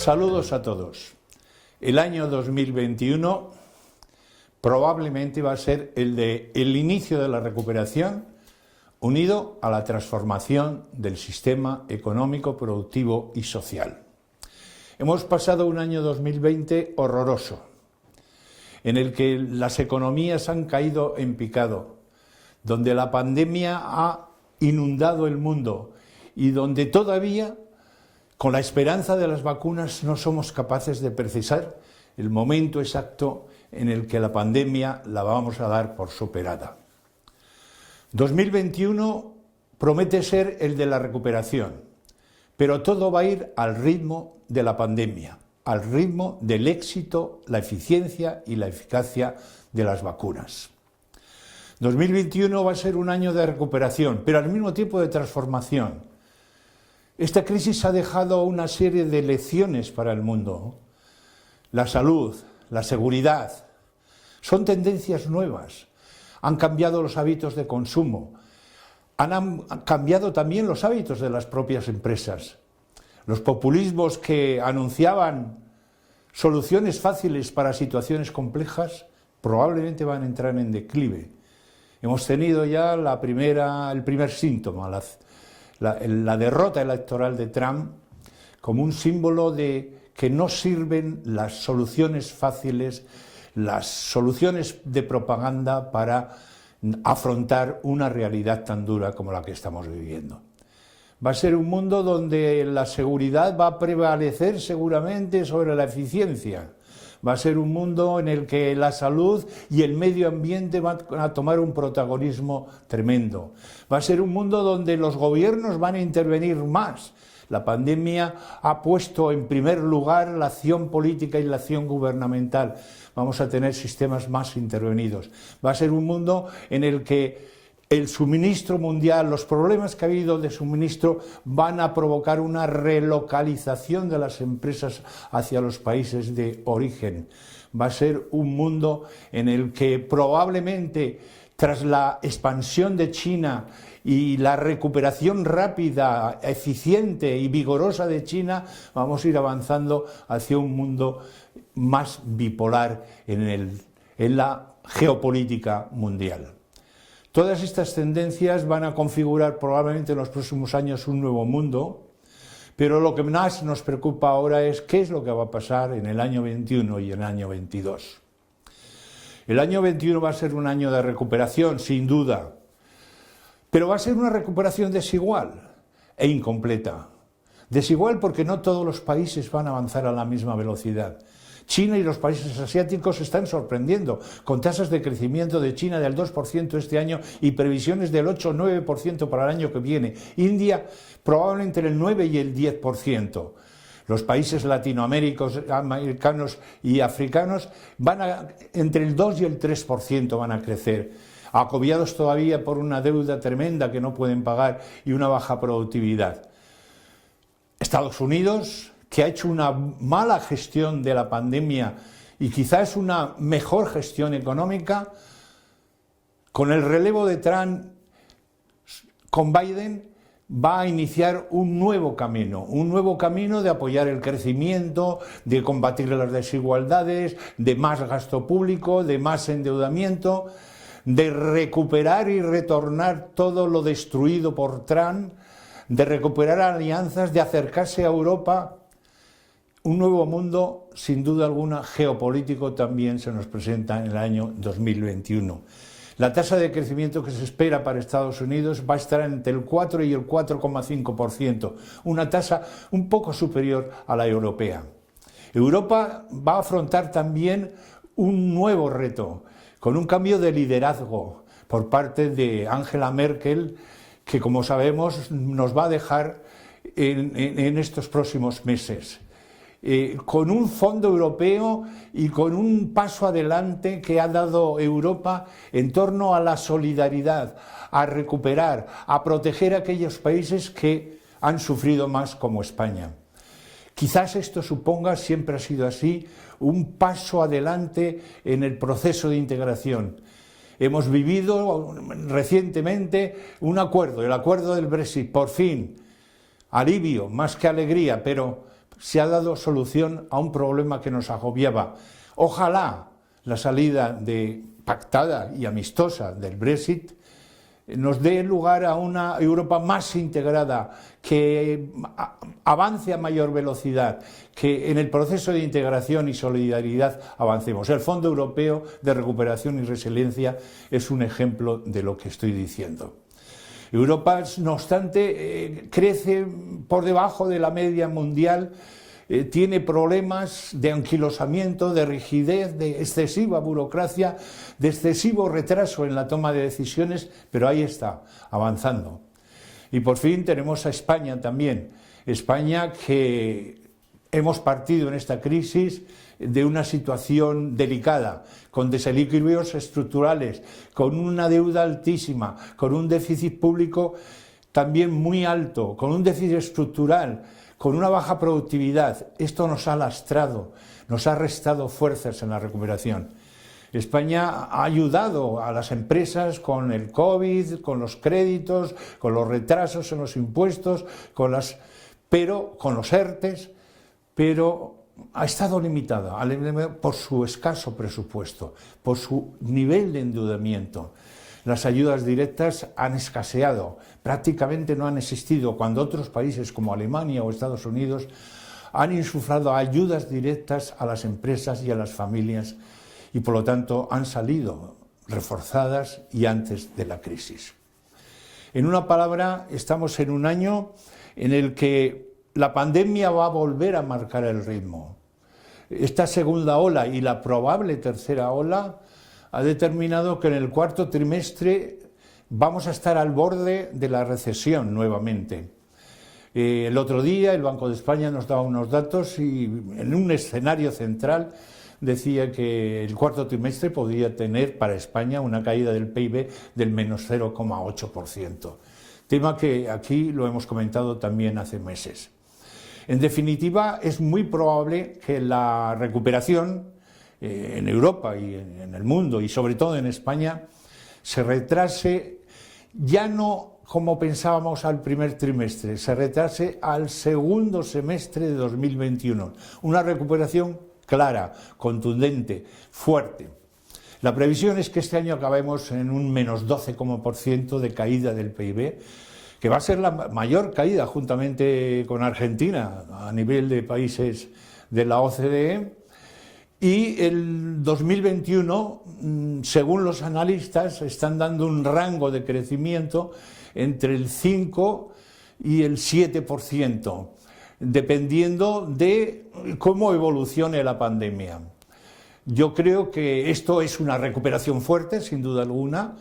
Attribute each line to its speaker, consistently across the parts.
Speaker 1: Saludos a todos. El año 2021 probablemente va a ser el inicio de la recuperación unido a la transformación del sistema económico, productivo y social. Hemos pasado un año 2020 horroroso, en el que las economías han caído en picado, donde la pandemia ha inundado el mundo y donde todavía, con la esperanza de las vacunas, no somos capaces de precisar el momento exacto en el que la pandemia la vamos a dar por superada. 2021 promete ser el de la recuperación, pero todo va a ir al ritmo de la pandemia, al ritmo del éxito, la eficiencia y la eficacia de las vacunas. 2021 va a ser un año de recuperación, pero al mismo tiempo de transformación. Esta crisis ha dejado una serie de lecciones para el mundo. La salud, la seguridad, son tendencias nuevas. Han cambiado los hábitos de consumo, han cambiado también los hábitos de las propias empresas. Los populismos que anunciaban soluciones fáciles para situaciones complejas probablemente van a entrar en declive. Hemos tenido ya el primer síntoma, la derrota electoral de Trump, como un símbolo de que no sirven las soluciones fáciles, las soluciones de propaganda para afrontar una realidad tan dura como la que estamos viviendo. Va a ser un mundo donde la seguridad va a prevalecer seguramente sobre la eficiencia. Va a ser un mundo en el que la salud y el medio ambiente van a tomar un protagonismo tremendo. Va a ser un mundo donde los gobiernos van a intervenir más. La pandemia ha puesto en primer lugar la acción política y la acción gubernamental. Vamos a tener sistemas más intervenidos. Va a ser un mundo en el que el suministro mundial, los problemas que ha habido de suministro van a provocar una relocalización de las empresas hacia los países de origen. Va a ser un mundo en el que probablemente, tras la expansión de China y la recuperación rápida, eficiente y vigorosa de China, vamos a ir avanzando hacia un mundo más bipolar en la geopolítica mundial. Todas estas tendencias van a configurar probablemente en los próximos años un nuevo mundo, pero lo que más nos preocupa ahora es qué es lo que va a pasar en el año 21 y en el año 22. El año 21 va a ser un año de recuperación, sin duda, pero va a ser una recuperación desigual e incompleta. Desigual porque no todos los países van a avanzar a la misma velocidad. China y los países asiáticos se están sorprendiendo, con tasas de crecimiento de China del 2% este año y previsiones del 8 o 9% para el año que viene. India probablemente entre el 9 y el 10%. Los países latinoamericanos y africanos entre el 2 y el 3% van a crecer, acobiados todavía por una deuda tremenda que no pueden pagar y una baja productividad. Estados Unidos, que ha hecho una mala gestión de la pandemia y quizás una mejor gestión económica, con el relevo de Trump con Biden, va a iniciar un nuevo camino de apoyar el crecimiento, de combatir las desigualdades, de más gasto público, de más endeudamiento, de recuperar y retornar todo lo destruido por Trump, de recuperar alianzas, de acercarse a Europa. Un nuevo mundo, sin duda alguna, geopolítico también se nos presenta en el año 2021. La tasa de crecimiento que se espera para Estados Unidos va a estar entre el 4 y el 4,5%, una tasa un poco superior a la europea. Europa va a afrontar también un nuevo reto, con un cambio de liderazgo por parte de Angela Merkel, que, como sabemos, nos va a dejar en estos próximos meses. Con un fondo europeo y con un paso adelante que ha dado Europa en torno a la solidaridad, a recuperar, a proteger a aquellos países que han sufrido más, como España. Quizás esto suponga, siempre ha sido así, un paso adelante en el proceso de integración. Hemos vivido recientemente un acuerdo, el acuerdo del Brexit, por fin, alivio, más que alegría, pero se ha dado solución a un problema que nos agobiaba. Ojalá la salida pactada y amistosa del Brexit nos dé lugar a una Europa más integrada, que avance a mayor velocidad, que en el proceso de integración y solidaridad avancemos. El Fondo Europeo de Recuperación y Resiliencia es un ejemplo de lo que estoy diciendo. Europa, no obstante, crece por debajo de la media mundial, tiene problemas de anquilosamiento, de rigidez, de excesiva burocracia, de excesivo retraso en la toma de decisiones, pero ahí está, avanzando. Y por fin tenemos a España también. España, que hemos partido en esta crisis de una situación delicada, con desequilibrios estructurales, con una deuda altísima, con un déficit público también muy alto, con un déficit estructural, con una baja productividad. Esto nos ha lastrado, nos ha restado fuerzas en la recuperación. España ha ayudado a las empresas con el COVID, con los créditos, con los retrasos en los impuestos, con los ERTES, pero ha estado limitada por su escaso presupuesto, por su nivel de endeudamiento. Las ayudas directas han escaseado, prácticamente no han existido, cuando otros países como Alemania o Estados Unidos han insuflado ayudas directas a las empresas y a las familias y por lo tanto han salido reforzadas y antes de la crisis. En una palabra, estamos en un año en el que la pandemia va a volver a marcar el ritmo. Esta segunda ola y la probable tercera ola ha determinado que en el cuarto trimestre vamos a estar al borde de la recesión nuevamente. El otro día el Banco de España nos daba unos datos y en un escenario central decía que el cuarto trimestre podría tener para España una caída del PIB del menos 0,8%. Tema que aquí lo hemos comentado también hace meses. En definitiva, es muy probable que la recuperación en Europa y en el mundo, y sobre todo en España, se retrase ya no como pensábamos al primer trimestre, se retrase al segundo semestre de 2021. Una recuperación clara, contundente, fuerte. La previsión es que este año acabemos en un menos 12% de caída del PIB, que va a ser la mayor caída juntamente con Argentina a nivel de países de la OCDE. Y el 2021, según los analistas, están dando un rango de crecimiento entre el 5 y el 7%, dependiendo de cómo evolucione la pandemia. Yo creo que esto es una recuperación fuerte, sin duda alguna,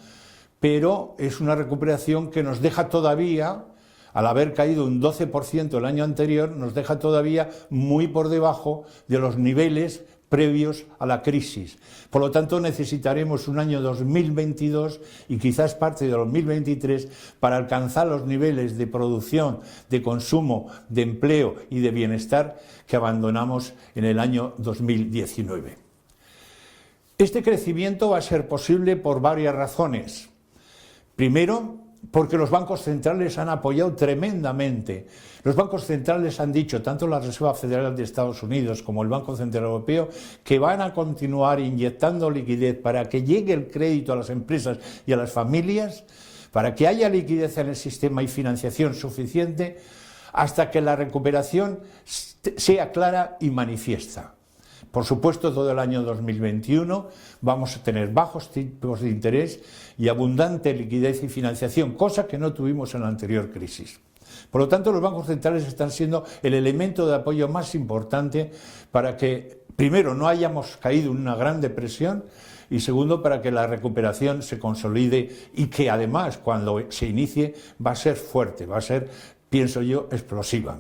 Speaker 1: pero es una recuperación que nos deja todavía, al haber caído un 12% el año anterior, nos deja todavía muy por debajo de los niveles previos a la crisis. Por lo tanto, necesitaremos un año 2022 y quizás parte de 2023 para alcanzar los niveles de producción, de consumo, de empleo y de bienestar que abandonamos en el año 2019. Este crecimiento va a ser posible por varias razones. Primero, porque los bancos centrales han apoyado tremendamente. Los bancos centrales han dicho, tanto la Reserva Federal de Estados Unidos como el Banco Central Europeo, que van a continuar inyectando liquidez para que llegue el crédito a las empresas y a las familias, para que haya liquidez en el sistema y financiación suficiente, hasta que la recuperación sea clara y manifiesta. Por supuesto, todo el año 2021 vamos a tener bajos tipos de interés y abundante liquidez y financiación, cosa que no tuvimos en la anterior crisis. Por lo tanto, los bancos centrales están siendo el elemento de apoyo más importante para que, primero, no hayamos caído en una gran depresión y, segundo, para que la recuperación se consolide y que, además, cuando se inicie, va a ser fuerte, va a ser, pienso yo, explosiva.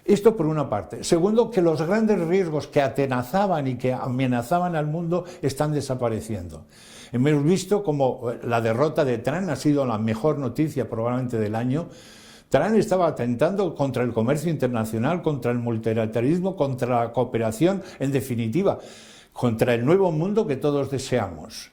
Speaker 1: Esto por una parte. Segundo, que los grandes riesgos que atenazaban y que amenazaban al mundo están desapareciendo. Hemos visto como la derrota de Trump ha sido la mejor noticia probablemente del año. Trump estaba atentando contra el comercio internacional, contra el multilateralismo, contra la cooperación, en definitiva, contra el nuevo mundo que todos deseamos.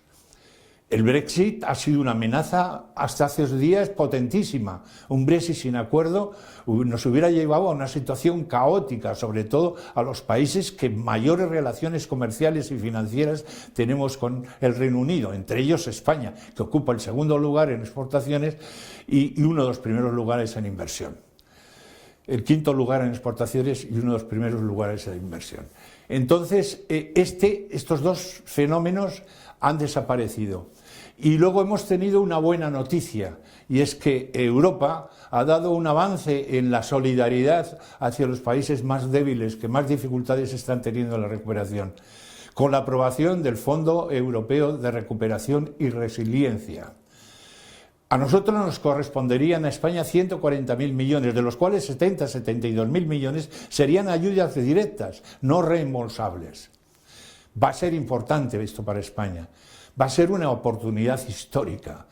Speaker 1: El Brexit ha sido una amenaza hasta hace unos días potentísima. Un Brexit sin acuerdo nos hubiera llevado a una situación caótica, sobre todo a los países que mayores relaciones comerciales y financieras tenemos con el Reino Unido, entre ellos España, que ocupa el segundo lugar en exportaciones y uno de los primeros lugares en inversión. El quinto lugar en exportaciones y uno de los primeros lugares en inversión. Entonces, estos dos fenómenos han desaparecido. Y luego hemos tenido una buena noticia, y es que Europa ha dado un avance en la solidaridad hacia los países más débiles, que más dificultades están teniendo en la recuperación, con la aprobación del Fondo Europeo de Recuperación y Resiliencia. A nosotros nos corresponderían a España 140.000 millones, de los cuales 72.000 millones serían ayudas directas, no reembolsables. Va a ser importante esto para España. Va a ser una oportunidad histórica.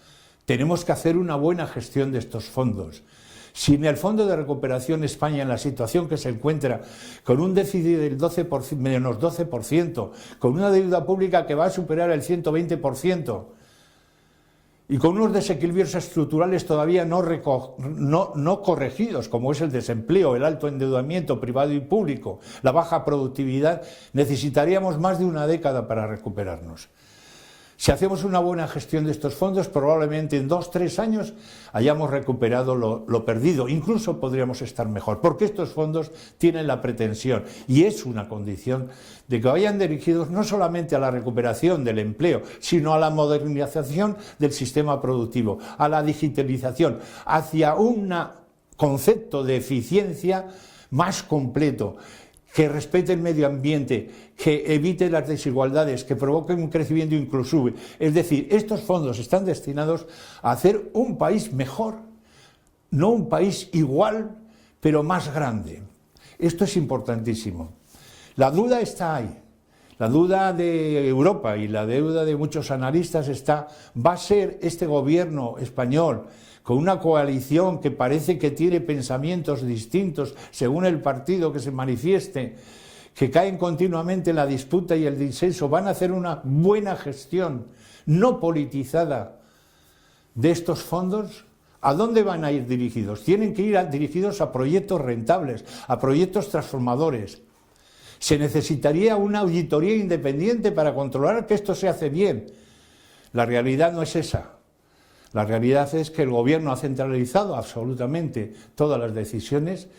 Speaker 1: Tenemos que hacer una buena gestión de estos fondos. Sin el Fondo de Recuperación España, en la situación que se encuentra, con un déficit del menos 12%, con una deuda pública que va a superar el 120%, y con unos desequilibrios estructurales todavía no corregidos, como es el desempleo, el alto endeudamiento privado y público, la baja productividad, necesitaríamos más de una década para recuperarnos. Si hacemos una buena gestión de estos fondos, probablemente en 2 o 3 años hayamos recuperado lo perdido. Incluso podríamos estar mejor, porque estos fondos tienen la pretensión, y es una condición, de que vayan dirigidos no solamente a la recuperación del empleo, sino a la modernización del sistema productivo, a la digitalización, hacia un concepto de eficiencia más completo, que respete el medio ambiente, que evite las desigualdades, que provoque un crecimiento inclusivo. Es decir, estos fondos están destinados a hacer un país mejor, no un país igual, pero más grande. Esto es importantísimo. La duda está ahí. La duda de Europa y la duda de muchos analistas está: ¿va a ser este gobierno español, con una coalición que parece que tiene pensamientos distintos según el partido que se manifieste, que caen continuamente en la disputa y el disenso, van a hacer una buena gestión no politizada de estos fondos? ¿A dónde van a ir dirigidos? Tienen que ir dirigidos a proyectos rentables, a proyectos transformadores. Se necesitaría una auditoría independiente para controlar que esto se hace bien. La realidad no es esa. La realidad es que el gobierno ha centralizado absolutamente todas las decisiones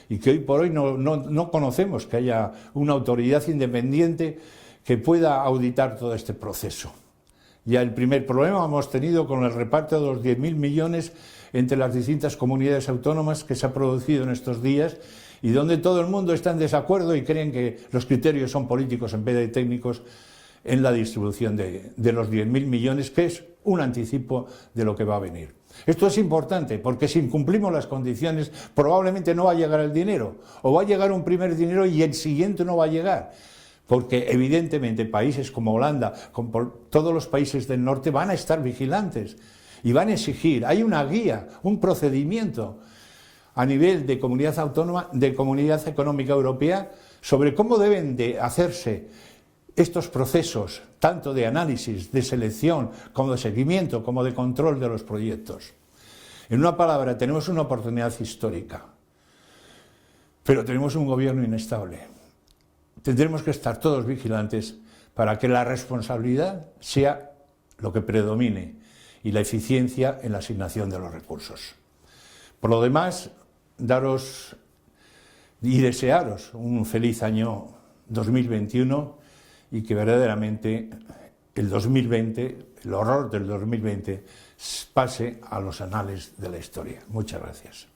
Speaker 1: y que hoy por hoy no conocemos que haya una autoridad independiente que pueda auditar todo este proceso. Ya el primer problema hemos tenido con el reparto de los 10.000 millones entre las distintas comunidades autónomas que se ha producido en estos días, y donde todo el mundo está en desacuerdo y creen que los criterios son políticos en vez de técnicos en la distribución de los 10.000 millones, que es un anticipo de lo que va a venir. Esto es importante, porque si incumplimos las condiciones probablemente no va a llegar el dinero, o va a llegar un primer dinero y el siguiente no va a llegar, porque evidentemente países como Holanda, como todos los países del norte, van a estar vigilantes y van a exigir. Hay una guía, un procedimiento a nivel de comunidad autónoma, de Comunidad Económica Europea, sobre cómo deben de hacerse estos procesos, tanto de análisis, de selección, como de seguimiento, como de control de los proyectos. En una palabra, tenemos una oportunidad histórica, pero tenemos un gobierno inestable. Tendremos que estar todos vigilantes para que la responsabilidad sea lo que predomine y la eficiencia en la asignación de los recursos. Por lo demás, daros y desearos un feliz año 2021 y que verdaderamente el 2020, el horror del 2020, pase a los anales de la historia. Muchas gracias.